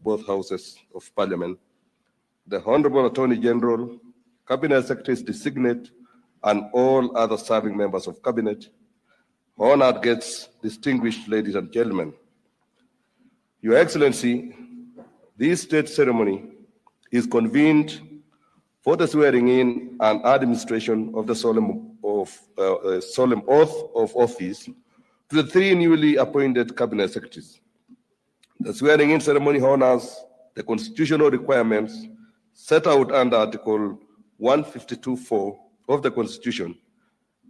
both houses of parliament, the Honorable Attorney General, Cabinet Secretaries designate, and all other serving members of Cabinet, honored guests, distinguished ladies and gentlemen. Your Excellency, this state ceremony is convened for the swearing in and administration of the solemn oath of office to the three newly appointed Cabinet Secretaries. The swearing in ceremony honors the constitutional requirements set out under Article 152(4) of the Constitution,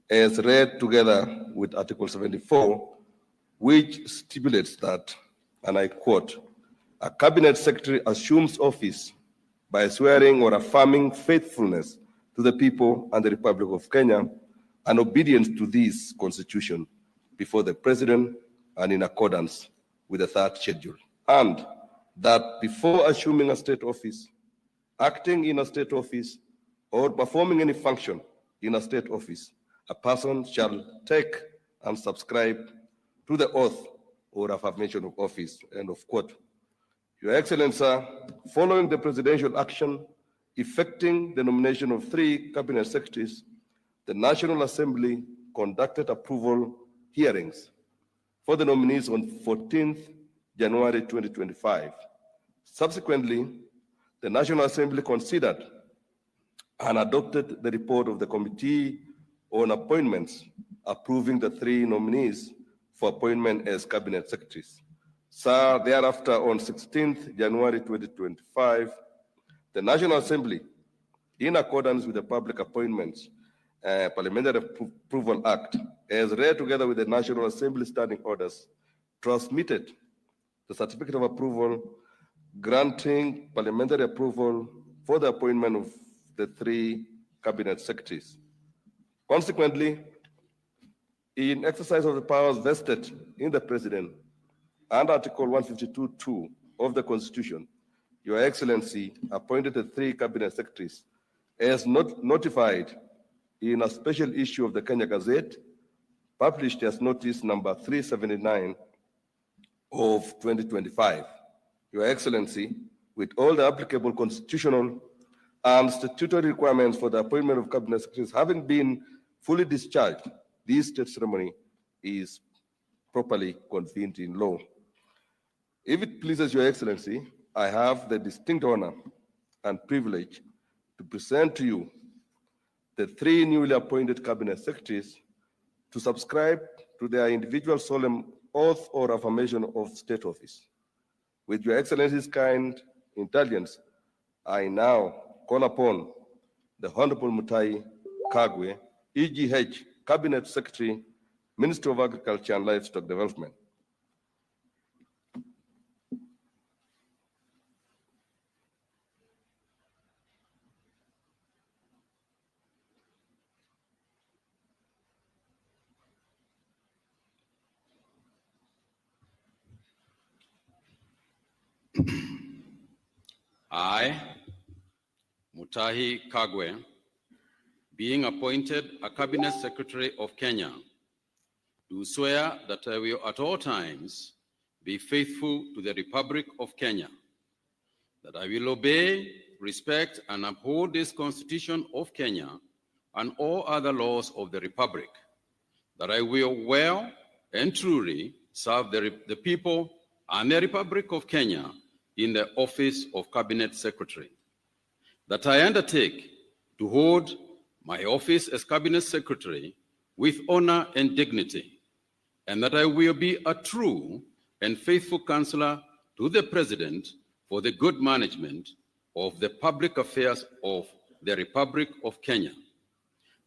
as read together with Article 74, which stipulates that, and I quote, "A Cabinet Secretary assumes office by swearing or affirming faithfulness to the people and the Republic of Kenya and obedience to this Constitution before the President and in accordance with the third schedule. And that before assuming a state office, acting in a state office, or performing any function in a state office, a person shall take and subscribe to the oath or affirmation of office," end of quote. Your Excellency, following the presidential action effecting the nomination of three Cabinet Secretaries, the National Assembly conducted approval hearings for the nominees on 14th January 2025. Subsequently, the National Assembly considered and adopted the report of the Committee on Appointments, approving the three nominees for appointment as Cabinet Secretaries. So thereafter, on 16th January 2025, the National Assembly, in accordance with the Public Appointments Parliamentary Approval Act, as read together with the National Assembly Standing Orders, transmitted the certificate of approval granting parliamentary approval for the appointment of the three Cabinet Secretaries. Consequently, in exercise of the powers vested in the President and Article 152(2) of the Constitution, Your Excellency appointed the three Cabinet Secretaries as notified in a special issue of the Kenya Gazette, published as notice number 379 of 2025. Your Excellency, with all the applicable constitutional and statutory requirements for the appointment of Cabinet Secretaries having been fully discharged, this state ceremony is properly convened in law. If it pleases Your Excellency, I have the distinct honor and privilege to present to you the three newly appointed Cabinet Secretaries to subscribe to their individual solemn oath or affirmation of state office. With Your Excellency's kind indulgence, I now call upon the Honorable Mutahi Kagwe, EGH, Cabinet Secretary, Minister of Agriculture and Livestock Development. I, Mutahi Kagwe, being appointed a Cabinet Secretary of Kenya, do swear that I will at all times be faithful to the Republic of Kenya, that I will obey, respect, and uphold this Constitution of Kenya and all other laws of the Republic, that I will well and truly serve the people and the Republic of Kenya in the office of Cabinet Secretary, that I undertake to hold my office as Cabinet Secretary with honor and dignity, and that I will be a true and faithful counselor to the President for the good management of the public affairs of the Republic of Kenya,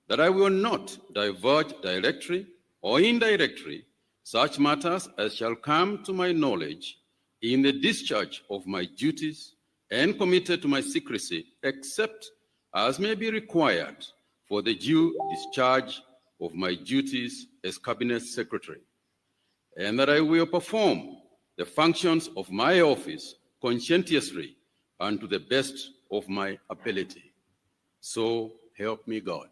that I will not divulge directly or indirectly such matters as shall come to my knowledge in the discharge of my duties and committed to my secrecy, except as may be required for the due discharge of my duties as Cabinet Secretary, and that I will perform the functions of my office conscientiously and to the best of my ability. So help me God.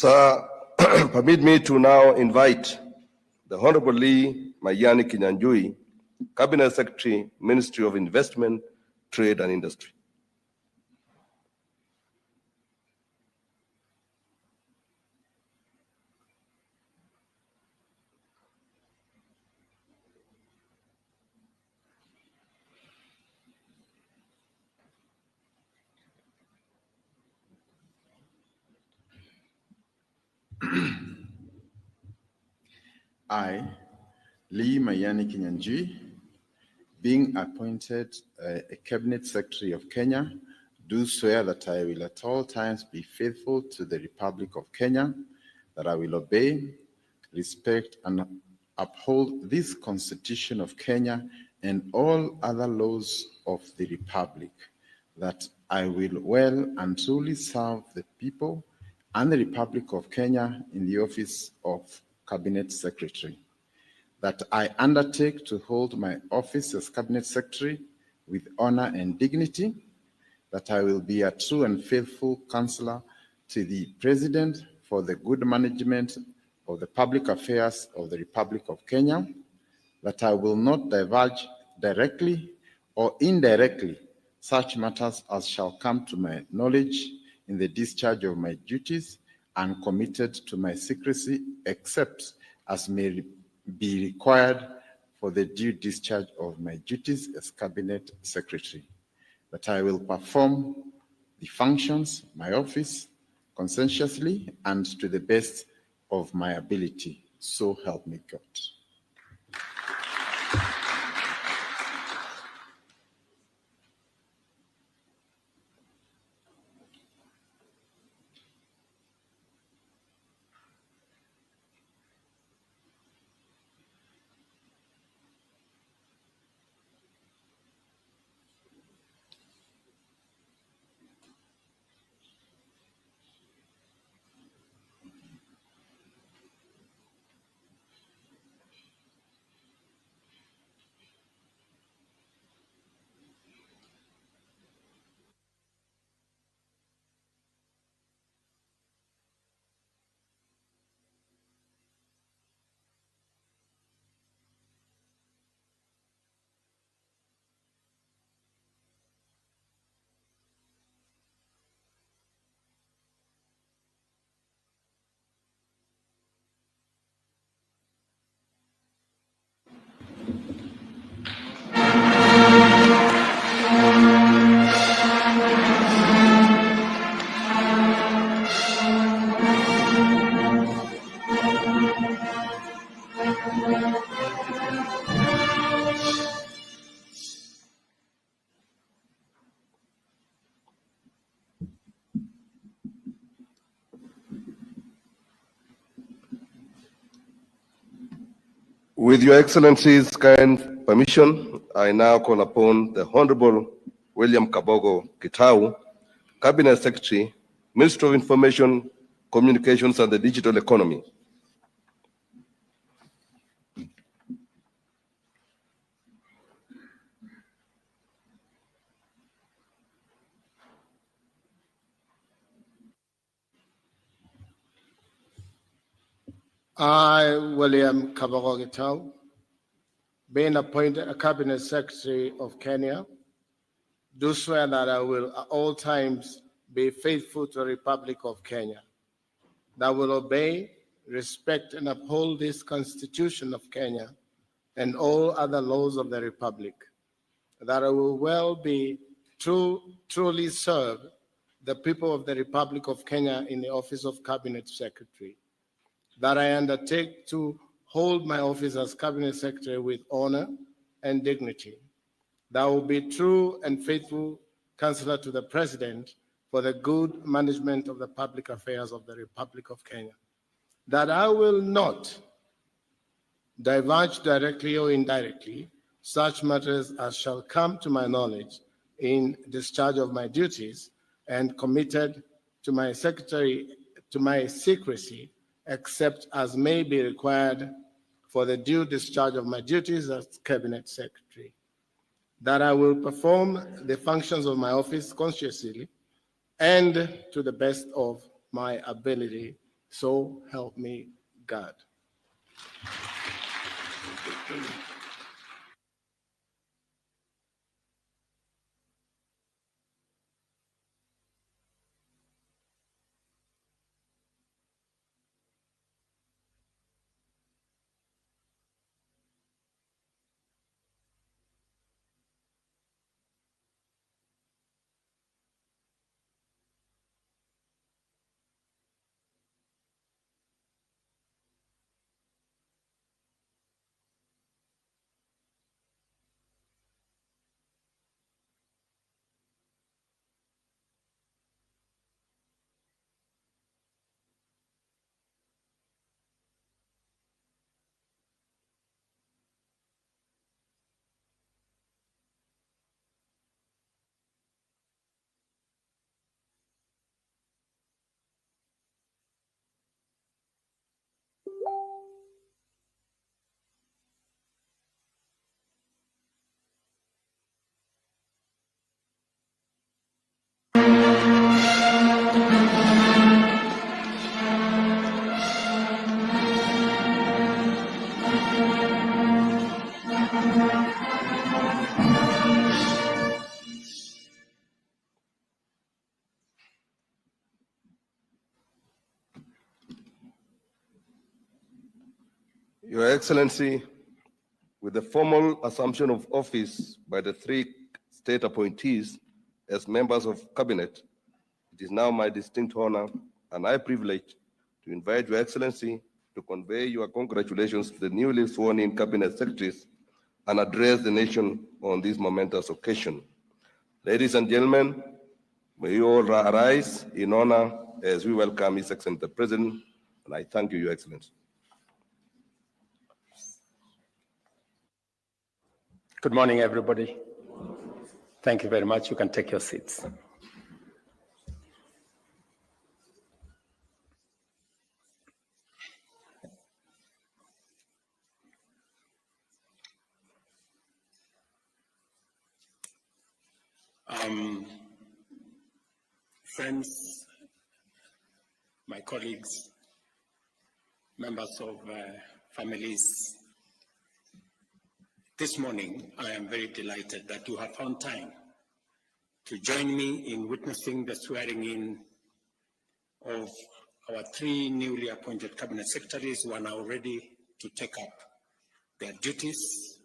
Sir, permit me to now invite the Honorable Lee Mayani Kinyanjui, Cabinet Secretary, Ministry of Investment, Trade and Industry. I, Lee Mayani Kinyanjui, being appointed a Cabinet Secretary of Kenya, do swear that I will at all times be faithful to the Republic of Kenya, that I will obey, respect, and uphold this Constitution of Kenya and all other laws of the Republic, that I will well and truly serve the people and the Republic of Kenya in the office of Cabinet Secretary, that I undertake to hold my office as Cabinet Secretary with honor and dignity, that I will be a true and faithful counselor to the President for the good management of the public affairs of the Republic of Kenya, that I will not divulge directly or indirectly such matters as shall come to my knowledge in the discharge of my duties, and committed to my secrecy except as may be required for the due discharge of my duties as Cabinet Secretary, that I will perform the functions of my office conscientiously and to the best of my ability. So help me God. With Your Excellency's kind permission, I now call upon the Honorable William KABOGO Gitau, Cabinet Secretary, Minister of Information, Communications and the Digital Economy. I, William KABOGO Gitau, being appointed a Cabinet Secretary of Kenya, do swear that I will at all times be faithful to the Republic of Kenya, that I will obey, respect, and uphold this Constitution of Kenya and all other laws of the Republic, that I will well be truly serve the people of the Republic of Kenya in the office of Cabinet Secretary, that I undertake to hold my office as Cabinet Secretary with honor and dignity, that I will be true and faithful counselor to the President for the good management of the public affairs of the Republic of Kenya, that I will not divulge directly or indirectly such matters as shall come to my knowledge in discharge of my duties, and committed to my secrecy, except as may be required for the due discharge of my duties as Cabinet Secretary, that I will perform the functions of my office conscientiously and to the best of my ability. So help me God. Your Excellency, with the formal assumption of office by the three state appointees as members of Cabinet, it is now my distinct honor and high privilege to invite Your Excellency to convey your congratulations to the newly sworn-in Cabinet Secretaries and address the nation on this momentous occasion. Ladies and gentlemen, may you all rise in honor as we welcome His Excellency the President, and I thank you, Your Excellency. Good morning, everybody. Thank you very much. You can take your seats. Friends, my colleagues, members of families, this morning I am very delighted that you have found time to join me in witnessing the swearing-in of our three newly appointed Cabinet Secretaries who are now ready to take up their duties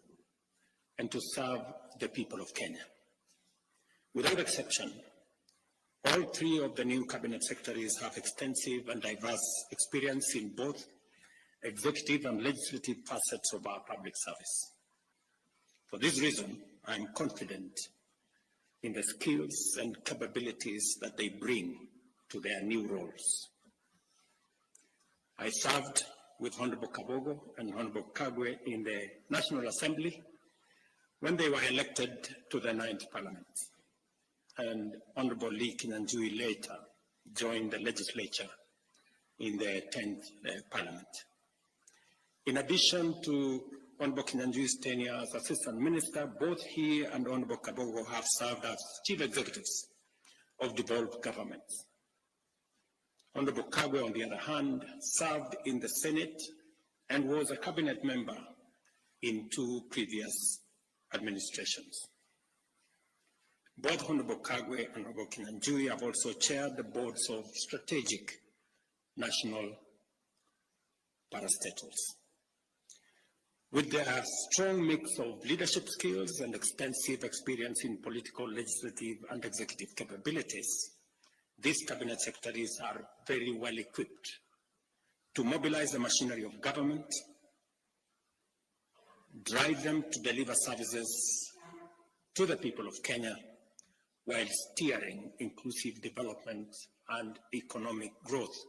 and to serve the people of Kenya. Without exception, all three of the new Cabinet Secretaries have extensive and diverse experience in both executive and legislative facets of our public service. For this reason, I am confident in the skills and capabilities that they bring to their new roles. I served with Honorable KABOGO and Honorable KAGWE in the National Assembly when they were elected to the 9th Parliament, and Honorable KINYANJUI later joined the legislature in the 10th Parliament. In addition to Honorable KINYANJUI's tenure as Assistant Minister, both he and Honorable KABOGO have served as Chief Executives of devolved governments. Honorable KAGWE, on the other hand, served in the Senate and was a cabinet member in two previous administrations. Both Honorable KAGWE and Honorable KINYANJUI have also chaired the boards of strategic national parastatals. With their strong mix of leadership skills and extensive experience in political, legislative, and executive capabilities, these Cabinet Secretaries are very well equipped to mobilize the machinery of government, drive them to deliver services to the people of Kenya, while steering inclusive development and economic growth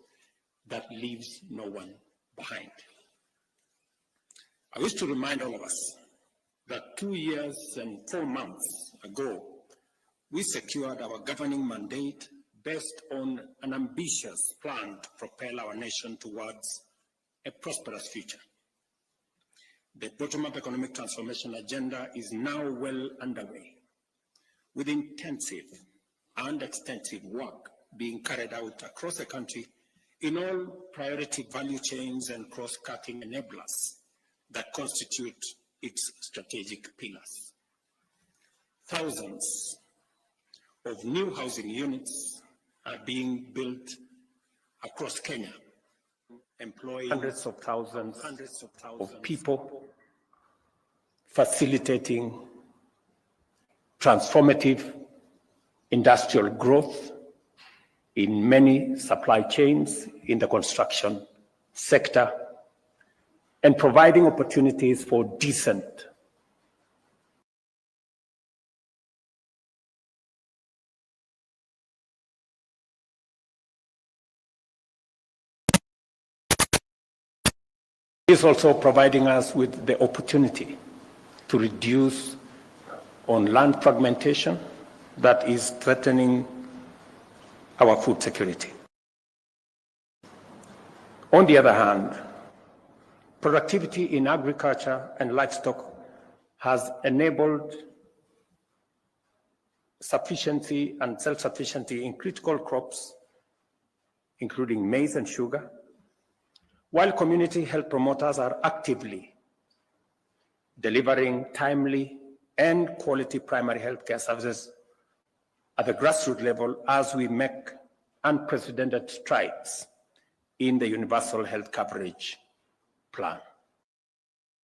that leaves no one behind. I wish to remind all of us that 2 years and 4 months ago, we secured our governing mandate based on an ambitious plan to propel our nation towards a prosperous future. The bottom-up economic transformation agenda is now well underway, with intensive and extensive work being carried out across the country in all priority value chains and cross-cutting enablers that constitute its strategic pillars. Thousands of new housing units are being built across Kenya, employing hundreds of thousands of people, facilitating transformative industrial growth in many supply chains in the construction sector, and providing opportunities for decent is also providing us with the opportunity to reduce on land fragmentation that is threatening our food security. On the other hand, productivity in agriculture and livestock has enabled sufficiency and self-sufficiency in critical crops, including maize and sugar, while community health promoters are actively delivering timely and quality primary health care services at the grassroots level as we make unprecedented strides in the universal health coverage plan.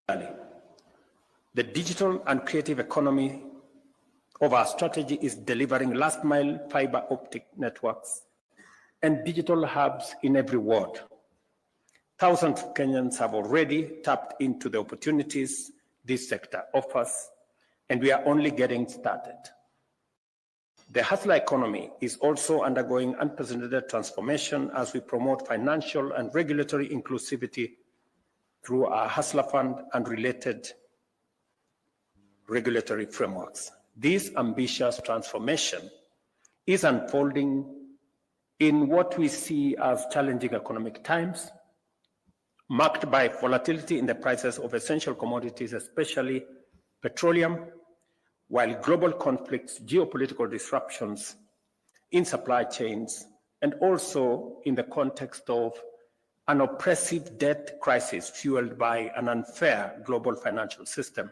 The digital and creative economy of our strategy is delivering last mile fiber optic networks and digital hubs in every ward. Thousands of Kenyans have already tapped into the opportunities this sector offers, and we are only getting started. The hustler economy is also undergoing unprecedented transformation as we promote financial and regulatory inclusivity through our Hustler Fund and related regulatory frameworks. This ambitious transformation is unfolding in what we see as challenging economic times, marked by volatility in the prices of essential commodities, especially petroleum, while global conflicts, geopolitical disruptions in supply chains, and also in the context of an oppressive debt crisis fueled by an unfair global financial system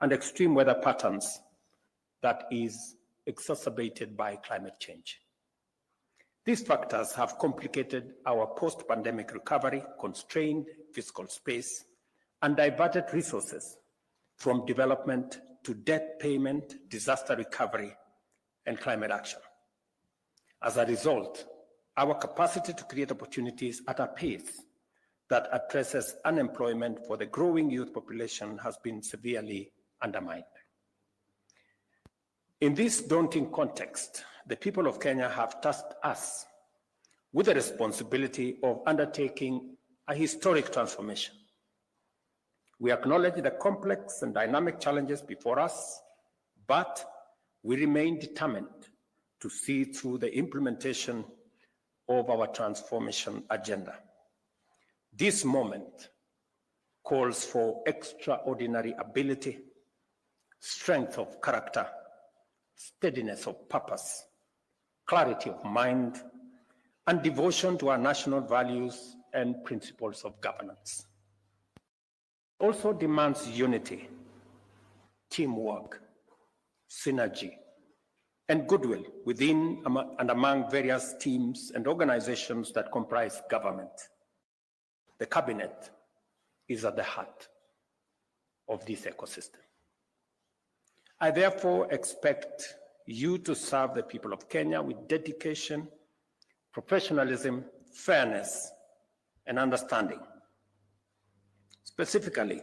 and extreme weather patterns that is exacerbated by climate change. These factors have complicated our post-pandemic recovery, constrained fiscal space, and diverted resources from development to debt payment, disaster recovery, and climate action. As a result, our capacity to create opportunities at a pace that addresses unemployment for the growing youth population has been severely undermined. In this daunting context, the people of Kenya have tasked us with the responsibility of undertaking a historic transformation. We acknowledge the complex and dynamic challenges before us, but we remain determined to see through the implementation of our transformation agenda. This moment calls for extraordinary ability, strength of character, steadiness of purpose, clarity of mind, and devotion to our national values and principles of governance. It also demands unity, teamwork, synergy, and goodwill within and among various teams and organizations that comprise government. The cabinet is at the heart of this ecosystem. I therefore expect you to serve the people of Kenya with dedication, professionalism, fairness, and understanding. Specifically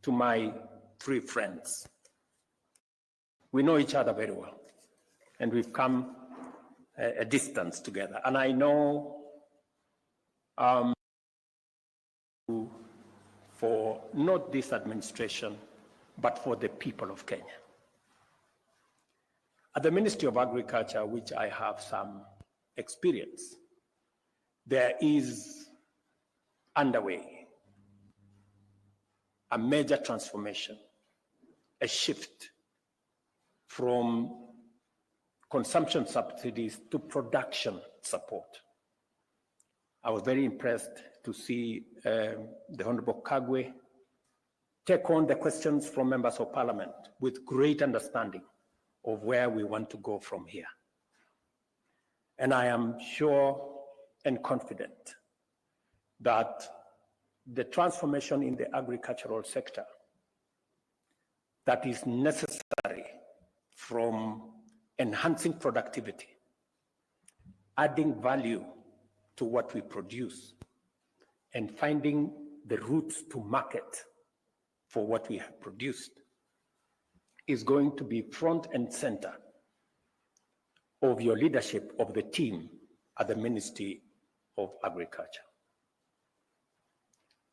to my three friends. We know each other very well, and we've come a distance together. And I know for not this administration, but for the people of Kenya. At the Ministry of Agriculture, which I have some experience, there is underway a major transformation, a shift from consumption subsidies to production support. I was very impressed to see the Honorable KAGWE take on the questions from members of parliament with great understanding of where we want to go from here. And I am sure and confident that the transformation in the agricultural sector that is necessary, from enhancing productivity, adding value to what we produce, and finding the routes to market for what we have produced, is going to be front and center of your leadership of the team at the Ministry of Agriculture.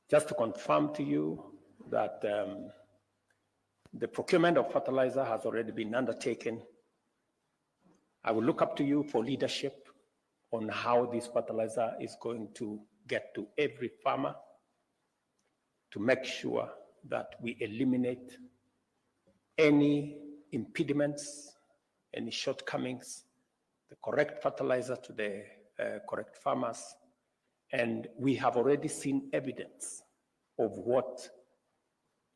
Just to confirm to you that the procurement of fertilizer has already been undertaken. I will look up to you for leadership on how this fertilizer is going to get to every farmer to make sure that we eliminate any impediments, any shortcomings, the correct fertilizer to the correct farmers. And we have already seen evidence of what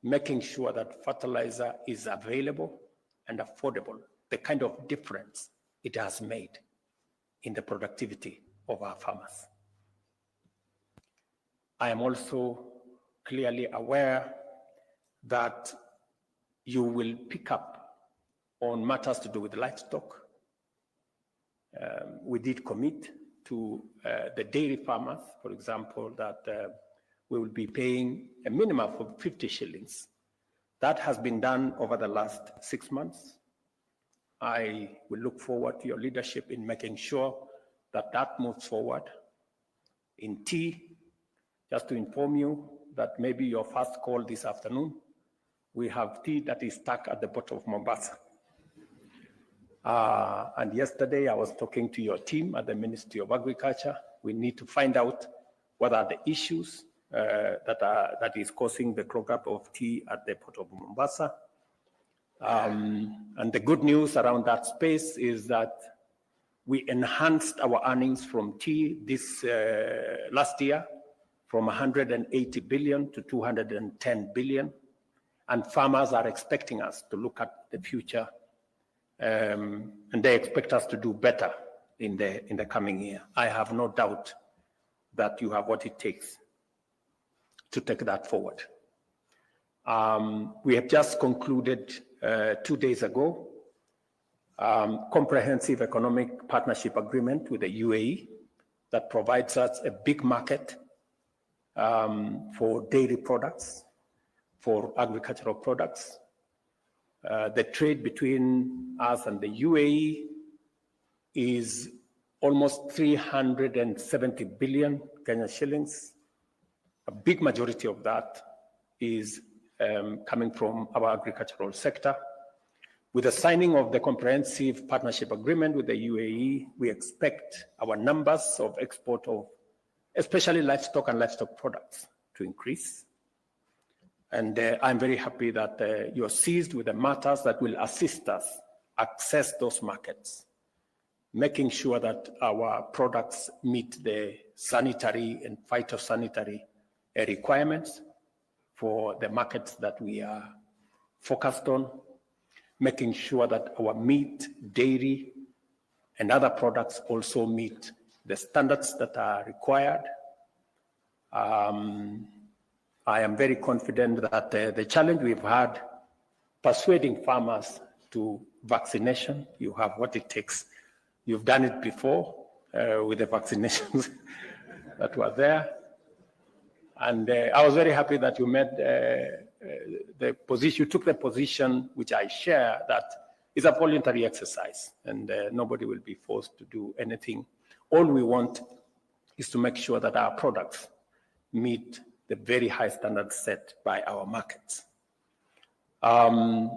making sure that fertilizer is available and affordable, the kind of difference it has made in the productivity of our farmers. I am also clearly aware that you will pick up on matters to do with livestock. We did commit to the dairy farmers, for example, that we will be paying a minimum of 50 shillings. That has been done over the last 6 months. I will look forward to your leadership in making sure that that moves forward. In tea, just to inform you that maybe your first call this afternoon, we have tea that is stuck at the bottom of Mombasa. And yesterday I was talking to your team at the Ministry of Agriculture. We need to find out what are the issues that is causing the clog-up of tea at the port of Mombasa. And the good news around that space is that we enhanced our earnings from tea this last year from 180 billion to 210 billion. And farmers are expecting us to look at the future, and they expect us to do better in the coming year. I have no doubt that you have what it takes to take that forward. We have just concluded 2 days ago comprehensive economic partnership agreement with the UAE that provides us a big market for dairy products, for agricultural products. The trade between us and the UAE is almost 370 billion Kenyan shillings. A big majority of that is coming from our agricultural sector. With the signing of the comprehensive partnership agreement with the UAE, we expect our numbers of export of especially livestock and livestock products to increase. And I'm very happy that you're seized with the matters that will assist us access those markets, making sure that our products meet the sanitary and phytosanitary requirements for the markets that we are focused on, making sure that our meat, dairy, and other products also meet the standards that are required. I am very confident that the challenge we've had persuading farmers to vaccination, you have what it takes. You've done it before with the vaccinations that were there. And I was very happy that you made the position, you took the position which I share, that is a voluntary exercise and nobody will be forced to do anything. All we want is to make sure that our products meet the very high standards set by our markets. The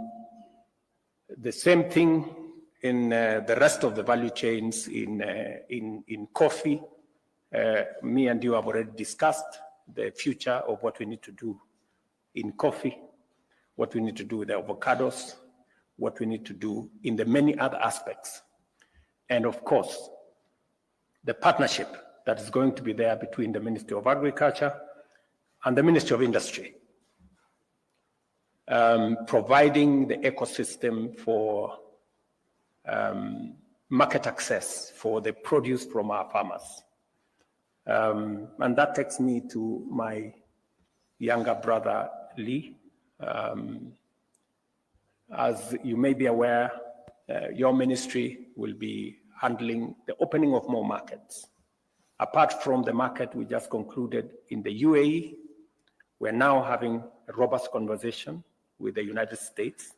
same thing in the rest of the value chains in coffee. Me and you have already discussed the future of what we need to do in coffee, what we need to do with the avocados, what we need to do in the many other aspects. And of course, the partnership that is going to be there between the Ministry of Agriculture and the Ministry of Industry, providing the ecosystem for market access for the produce from our farmers. And that takes me to my younger brother, Lee. As you may be aware, your ministry will be handling the opening of more markets. Apart from the market we just concluded in the UAE, we're now having a robust conversation with the United States.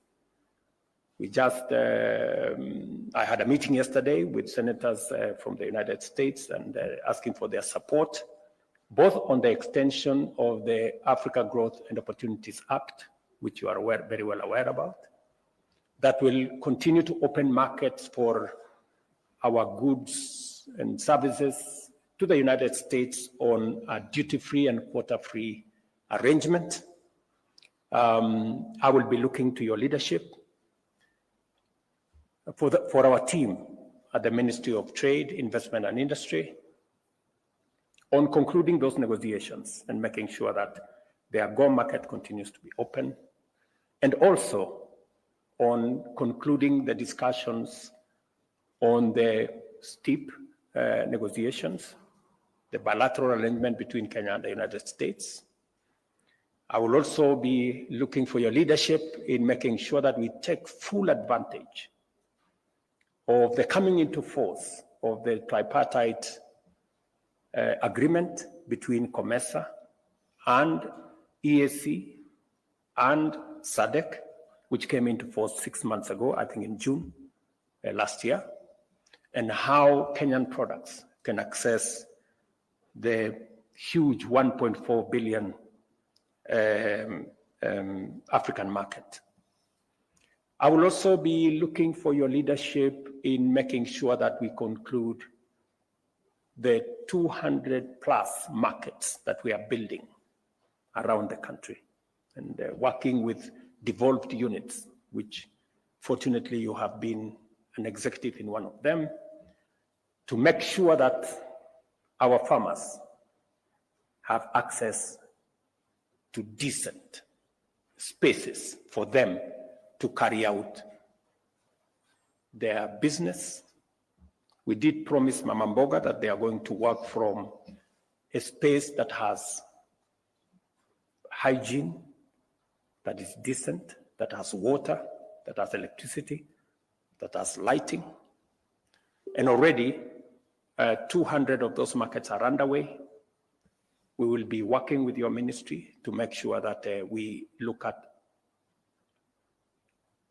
We just, I had a meeting yesterday with senators from the United States and asking for their support, both on the extension of the Africa Growth and Opportunities Act, which you are very well aware about, that will continue to open markets for our goods and services to the United States on a duty-free and quota-free arrangement. I will be looking to your leadership for our team at the Ministry of Trade, Investment and Industry on concluding those negotiations and making sure that the AGOA market continues to be open, and also on concluding the discussions on the STEEP negotiations, the bilateral arrangement between Kenya and the United States. I will also be looking for your leadership in making sure that we take full advantage of the coming into force of the tripartite agreement between COMESA and EAC and SADC, which came into force 6 months ago, I think in June last year, and how Kenyan products can access the huge 1.4 billion African market. I will also be looking for your leadership in making sure that we conclude the 200 plus markets that we are building around the country, and working with devolved units, which fortunately you have been an executive in one of them, to make sure that our farmers have access to decent spaces for them to carry out their business. We did promise Mama Mboga that they are going to work from a space that has hygiene, that is decent, that has water, that has electricity, that has lighting. And already 200 of those markets are underway. We will be working with your ministry to make sure that we look at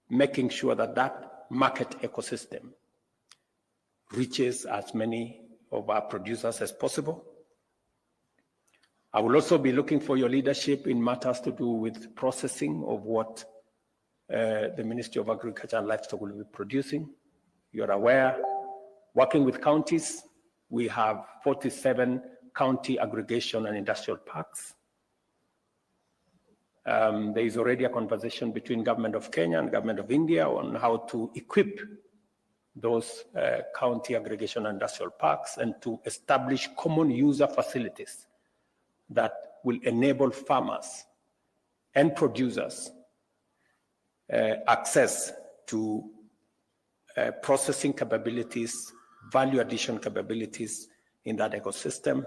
making sure that that market ecosystem reaches as many of our producers as possible. I will also be looking for your leadership in matters to do with processing of what the Ministry of Agriculture and Livestock will be producing. You're aware, working with counties, we have 47 county aggregation and industrial parks. There is already a conversation between Government of Kenya and Government of India on how to equip those county aggregation and industrial parks and to establish common user facilities that will enable farmers and producers access to processing capabilities, value addition capabilities in that ecosystem.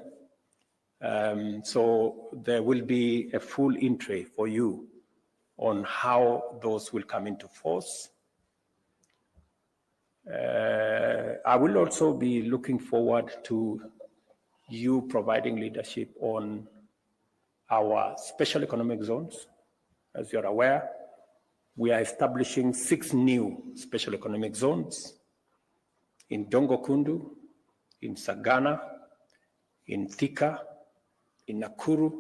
So there will be a full entry for you on how those will come into force. I will also be looking forward to you providing leadership on our special economic zones. As you're aware, we are establishing 6 new special economic zones in Dongo Kundu, in Sagana, in Thika, in Nakuru,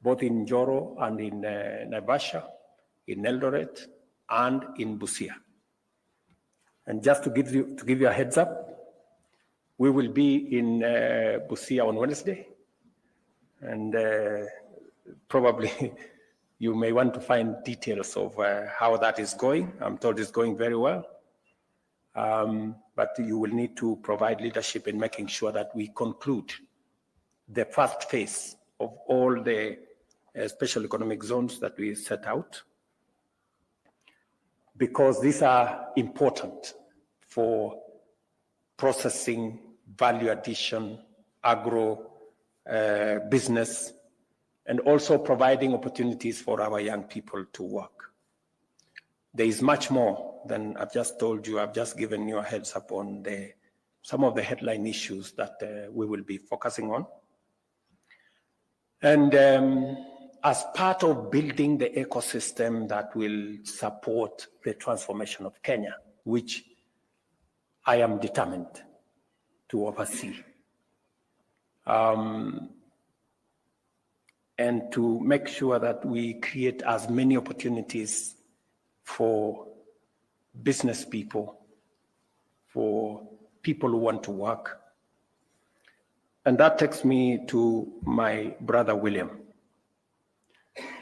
both in Njoro and in Naivasha, in Eldoret, and in Busia. And just to give you a heads up, we will be in Busia on Wednesday, and probably you may want to find details of how that is going. I'm told it's going very well. But you will need to provide leadership in making sure that we conclude the first phase of all the special economic zones that we set out, because these are important for processing, value addition, agro business, and also providing opportunities for our young people to work. There is much more than I've just told you. I've just given you a heads up on some of the headline issues that we will be focusing on. And as part of building the ecosystem that will support the transformation of Kenya, which I am determined to oversee, and to make sure that we create as many opportunities for business people, for people who want to work. And that takes me to my brother William,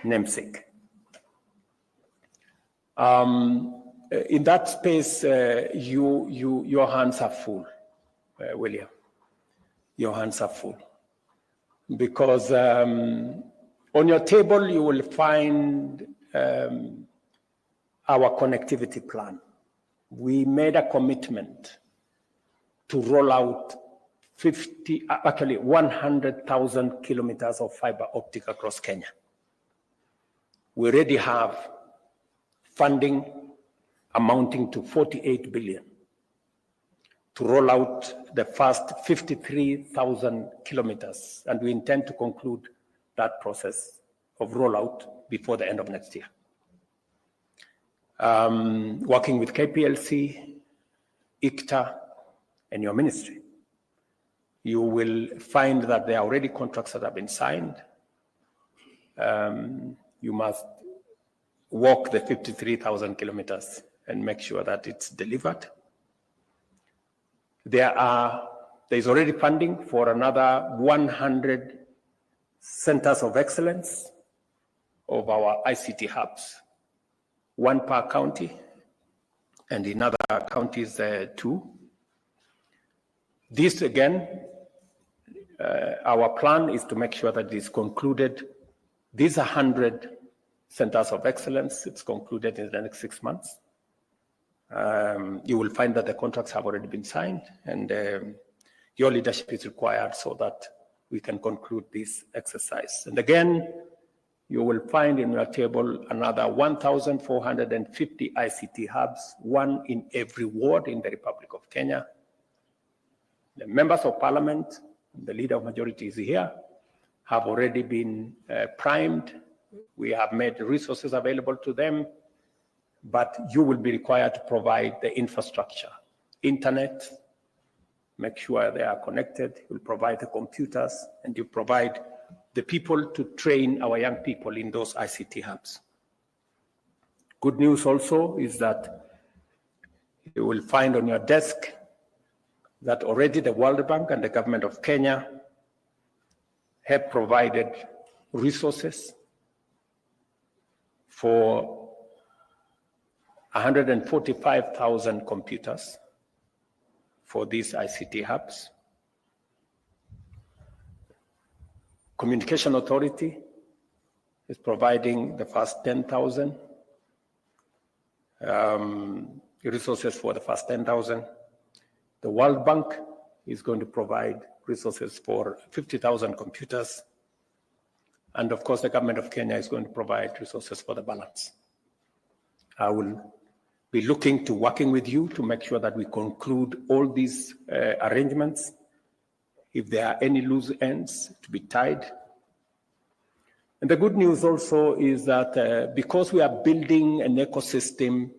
namesake. In that space, your hands are full, William. Your hands are full. Because on your table, you will find our connectivity plan. We made a commitment to roll out 100,000 kilometers of fiber optic across Kenya. We already have funding amounting to 48 billion to roll out the first 53,000 kilometers, and we intend to conclude that process of rollout before the end of next year. Working with KPLC, ICTA, and your ministry, you will find that there are already contracts that have been signed. You must walk the 53,000 kilometers and make sure that it's delivered. There's already funding for another 100 centers of excellence of our ICT hubs, one per county, and in other counties, 2. This again, our plan is to make sure that it's concluded. These 100 centers of excellence, it's concluded in the next 6 months. You will find that the contracts have already been signed, and your leadership is required so that we can conclude this exercise. And again, you will find in your table another 1,450 ICT hubs, one in every ward in the Republic of Kenya. The members of parliament, the leader of majority is here, have already been primed. We have made resources available to them, but you will be required to provide the infrastructure, internet, make sure they are connected. You'll provide the computers, and you provide the people to train our young people in those ICT hubs. Good news also is that you will find on your desk that already the World Bank and the government of Kenya have provided resources for 145,000 computers for these ICT hubs. Communication Authority is providing the first 10,000 resources for the first 10,000. The World Bank is going to provide resources for 50,000 computers. And of course, the government of Kenya is going to provide resources for the balance. I will be looking to working with you to make sure that we conclude all these arrangements. If there are any loose ends, to be tied. And the good news also is that because we are building an ecosystem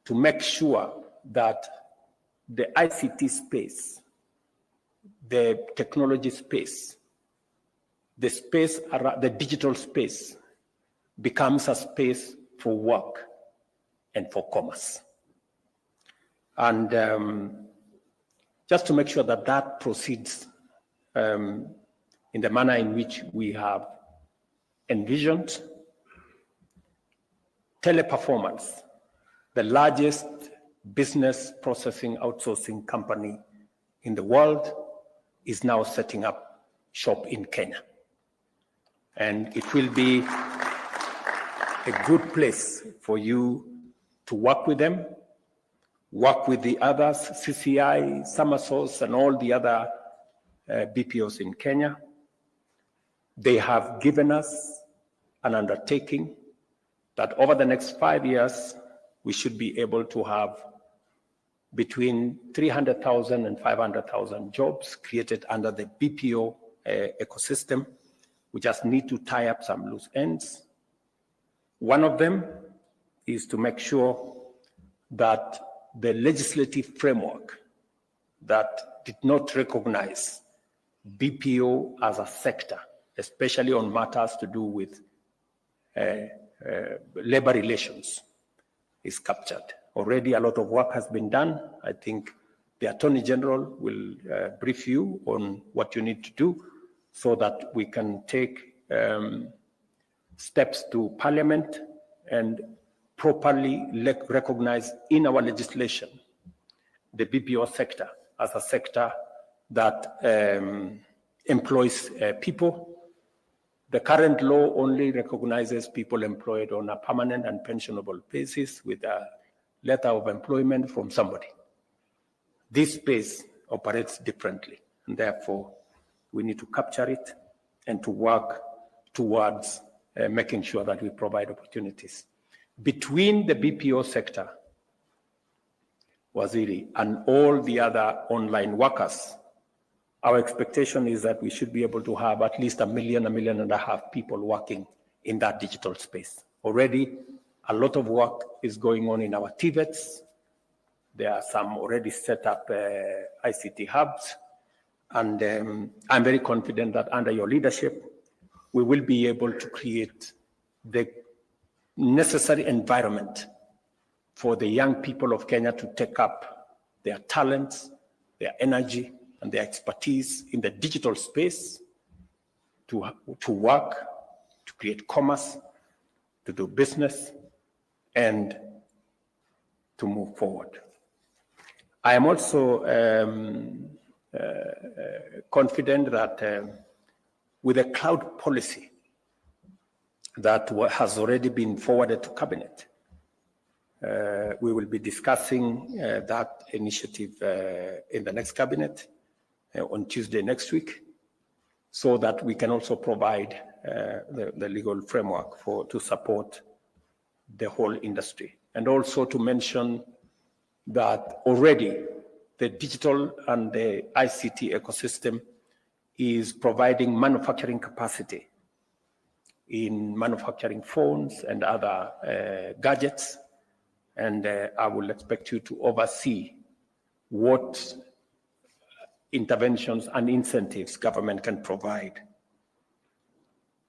to make sure that the ICT space, the technology space, the space, the digital space becomes a space for work and for commerce. And just to make sure that that proceeds in the manner in which we have envisioned, Teleperformance, the largest business processing outsourcing company in the world, is now setting up shop in Kenya. And it will be a good place for you to work with them, work with the others, CCI, Summersource, and all the other BPOs in Kenya. They have given us an undertaking that over the next 5 years, we should be able to have between 300,000 and 500,000 jobs created under the BPO ecosystem. We just need to tie up some loose ends. One of them is to make sure that the legislative framework that did not recognize BPO as a sector, especially on matters to do with labor relations, is captured. Already a lot of work has been done. I think the Attorney General will brief you on what you need to do so that we can take steps to Parliament and properly recognize in our legislation the BPO sector as a sector that employs people. The current law only recognizes people employed on a permanent and pensionable basis with a letter of employment from somebody. This space operates differently, and therefore we need to capture it and to work towards making sure that we provide opportunities. Between the BPO sector, Waziri, and all the other online workers, our expectation is that we should be able to have at least 1 million, 1.5 million people working in that digital space. Already, a lot of work is going on in our TVETs. There are some already set up ICT hubs. And I'm very confident that under your leadership, we will be able to create the necessary environment for the young people of Kenya to take up their talents, their energy, and their expertise in the digital space to work, to create commerce, to do business, and to move forward. I am also confident that with a cloud policy that has already been forwarded to Cabinet, we will be discussing that initiative in the next Cabinet on Tuesday next week, so that we can also provide the legal framework to support the whole industry. And also to mention that already the digital and the ICT ecosystem is providing manufacturing capacity in manufacturing phones and other gadgets. And I will expect you to oversee what interventions and incentives government can provide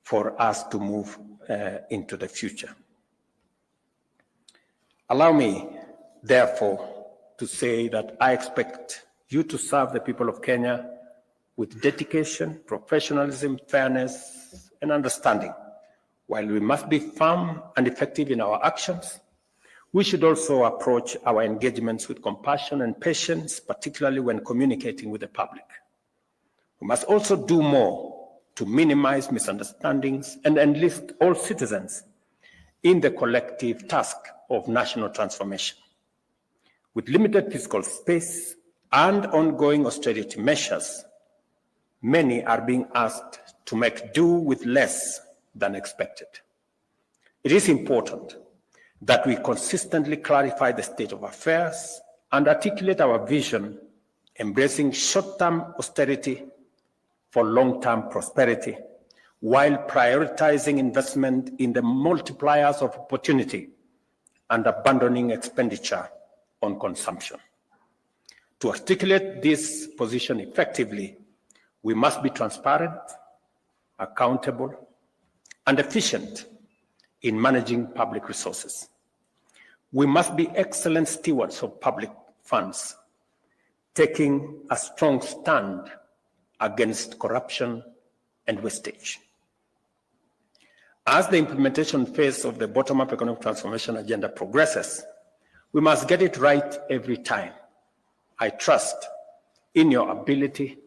for us to move into the future. Allow me, therefore, to say that I expect you to serve the people of Kenya with dedication, professionalism, fairness, and understanding. While we must be firm and effective in our actions, we should also approach our engagements with compassion and patience, particularly when communicating with the public. We must also do more to minimize misunderstandings and enlist all citizens in the collective task of national transformation. With limited fiscal space and ongoing austerity measures, many are being asked to make do with less than expected. It is important that we consistently clarify the state of affairs and articulate our vision, embracing short-term austerity for long-term prosperity, while prioritizing investment in the multipliers of opportunity and abandoning expenditure on consumption. To articulate this position effectively, we must be transparent, accountable, and efficient in managing public resources. We must be excellent stewards of public funds, taking a strong stand against corruption and wastage. As the implementation phase of the bottom-up economic transformation agenda progresses, We must get it right every time. I trust in your ability,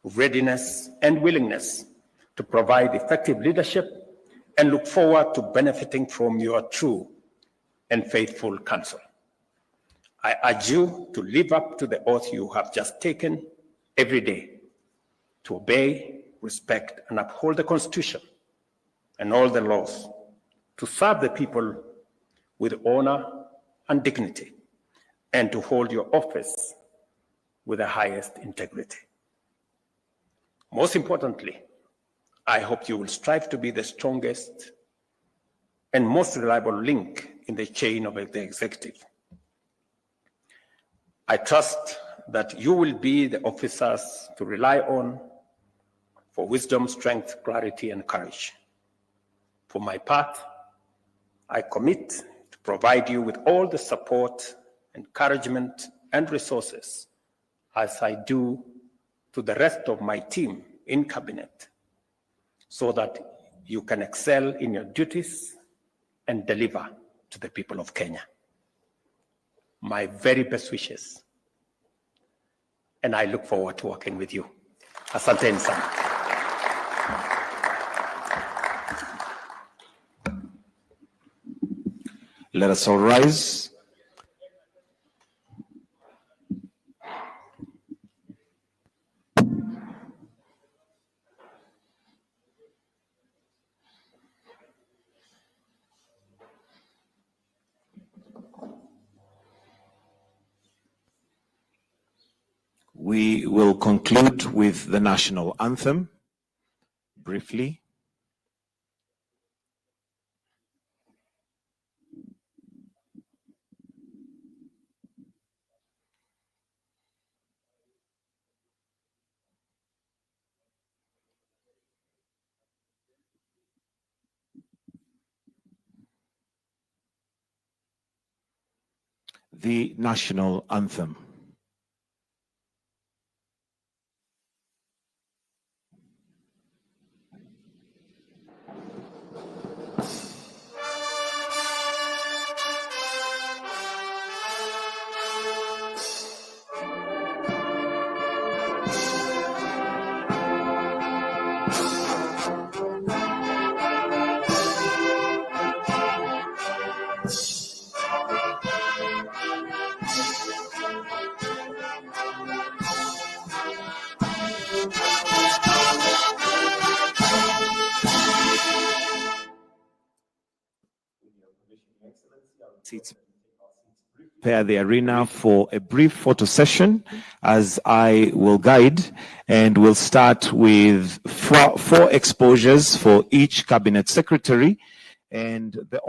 readiness, and willingness to provide effective leadership, and look forward to benefiting from your true and faithful counsel. I urge you to live up to the oath you have just taken every day, to obey, respect, and uphold the Constitution and all the laws, to serve the people with honor and dignity, and to hold your office with the highest integrity. Most importantly, I hope you will strive to be the strongest and most reliable link in the chain of the executive. I trust that you will be the officers to rely on for wisdom, strength, clarity, and courage. For my part, I commit to provide you with all the support, encouragement, and resources as I do to the rest of my team in cabinet, so that you can excel in your duties and deliver to the people of Kenya. My very best wishes, and I look forward to working with you. Asanteni sana. Let us all rise. We will conclude with the national anthem briefly. The national anthem. Prepare the arena for a brief photo session as I will guide, and we'll start with four exposures for each cabinet secretary, and the